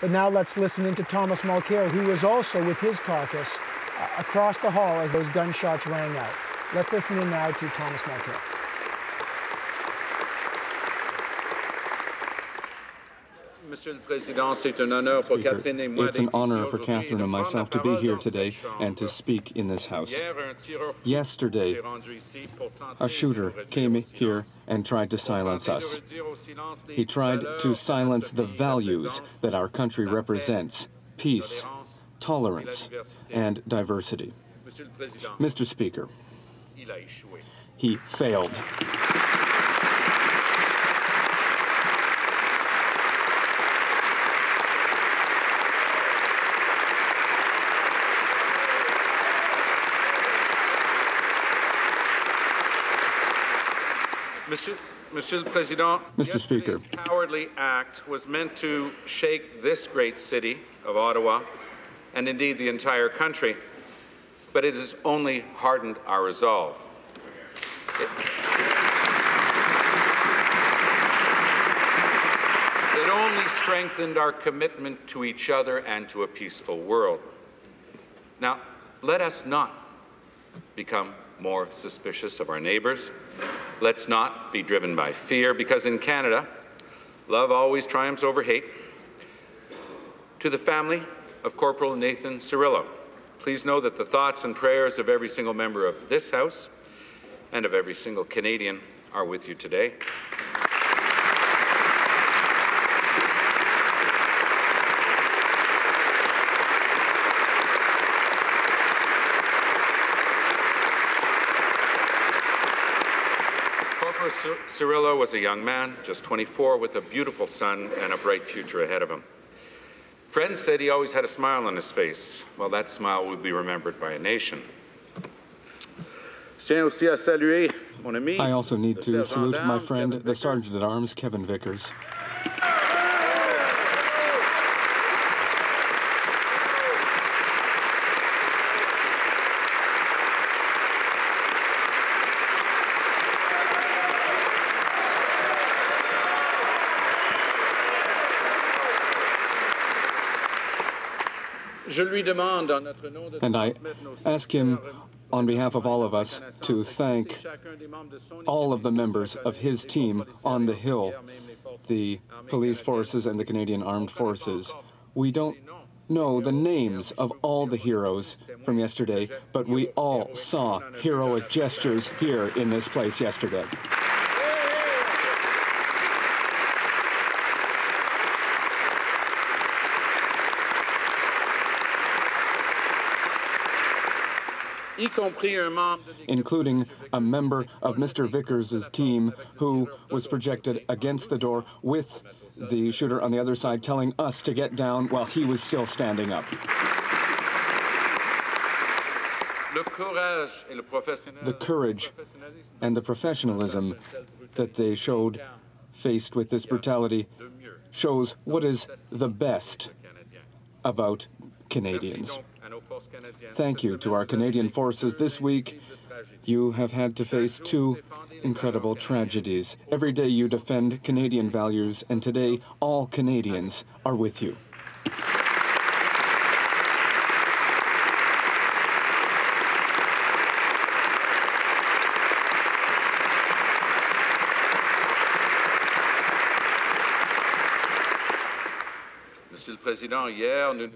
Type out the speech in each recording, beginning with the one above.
But now let's listen in to Thomas Mulcair, who was also with his caucus across the hall as those gunshots rang out. Let's listen in now to Thomas Mulcair. Speaker, it's an honor for Catherine and myself to be here today and to speak in this House. Yesterday, a shooter came here and tried to silence us. He tried to silence the values that our country represents: peace, tolerance, and diversity. Mr. Speaker, he failed. Mr. Speaker, his cowardly act was meant to shake this great city of Ottawa, and indeed the entire country, but it has only hardened our resolve. It only strengthened our commitment to each other and to a peaceful world. Now, let us not become more suspicious of our neighbours. Let's not be driven by fear, because in Canada, love always triumphs over hate. To the family of Corporal Nathan Cirillo, please know that the thoughts and prayers of every single member of this House and of every single Canadian are with you today. Cirillo was a young man, just 24, with a beautiful son and a bright future ahead of him. Friends said he always had a smile on his face. Well, that smile will be remembered by a nation. I also need to salute my friend, the Sergeant-at-Arms, Kevin Vickers. And I ask him, on behalf of all of us, to thank all of the members of his team on the Hill, the police forces and the Canadian Armed Forces. We don't know the names of all the heroes from yesterday, but we all saw heroic gestures here in this place yesterday. Including a member of Mr. Vickers' team who was projected against the door with the shooter on the other side telling us to get down while he was still standing up. The courage and the professionalism that they showed faced with this brutality shows what is the best about Canadians. Thank you to our Canadian forces. This week, you have had to face two incredible tragedies. Every day you defend Canadian values, and today all Canadians are with you.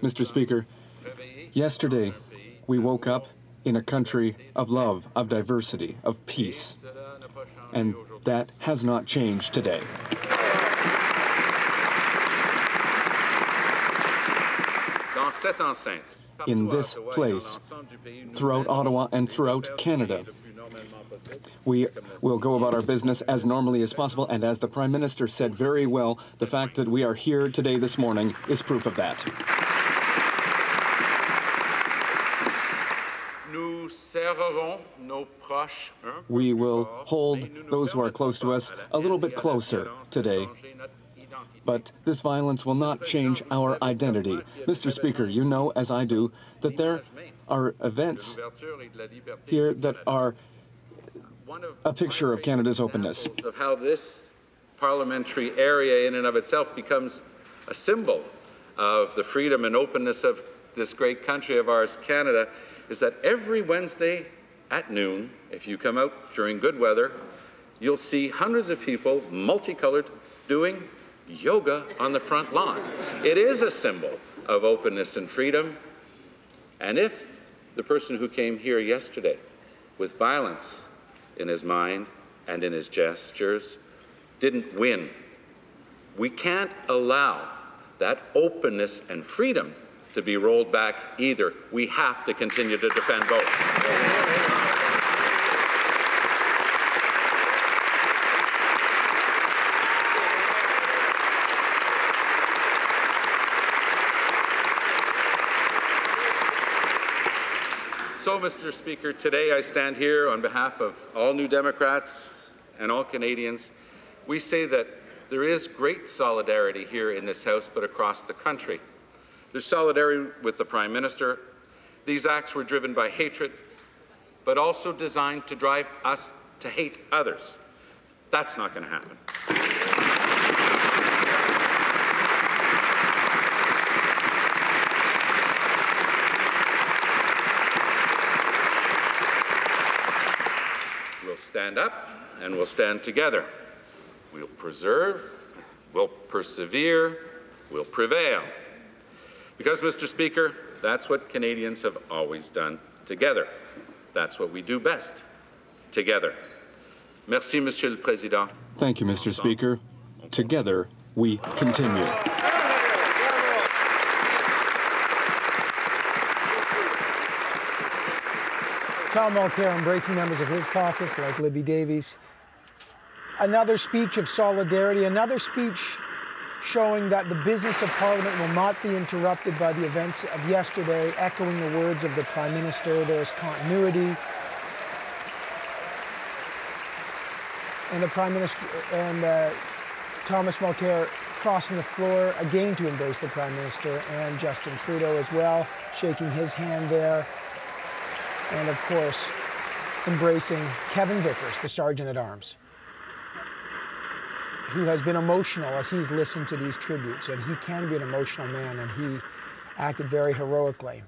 Mr. Speaker, yesterday we woke up in a country of love, of diversity, of peace, and that has not changed today. In this place, throughout Ottawa and throughout Canada, we will go about our business as normally as possible, and as the Prime Minister said very well, the fact that we are here today this morning is proof of that. We will hold those who are close to us a little bit closer today, but this violence will not change our identity. Mr. Speaker, you know, as I do, that there are events here that are a picture of Canada's openness. Of how this parliamentary area in and of itself becomes a symbol of the freedom and openness of this great country of ours, Canada, is that every Wednesday at noon, if you come out during good weather, you'll see hundreds of people, multicolored, doing yoga on the front lawn. It is a symbol of openness and freedom. And if the person who came here yesterday with violence in his mind and in his gestures didn't win, we can't allow that openness and freedom to be rolled back either. We have to continue to defend both. So, Mr. Speaker, today I stand here on behalf of all New Democrats and all Canadians. We say that there is great solidarity here in this House, but across the country. There's solidarity with the Prime Minister. These acts were driven by hatred, but also designed to drive us to hate others. That's not going to happen. We'll stand up and we'll stand together. We'll preserve, we'll persevere, we'll prevail. Because, Mr. Speaker, that's what Canadians have always done together. That's what we do best, together. Merci, Monsieur le Président. Thank you, Mr. Speaker. Together, we continue. Tom Mulcair embracing members of his caucus, like Libby Davies. Another speech of solidarity, another speech showing that the business of Parliament will not be interrupted by the events of yesterday, echoing the words of the Prime Minister. There's continuity. And the Prime Minister and Thomas Mulcair crossing the floor again to embrace the Prime Minister and Justin Trudeau as well, shaking his hand there. And of course, embracing Kevin Vickers, the Sergeant-at-Arms, who has been emotional as he's listened to these tributes. And he can be an emotional man, and he acted very heroically.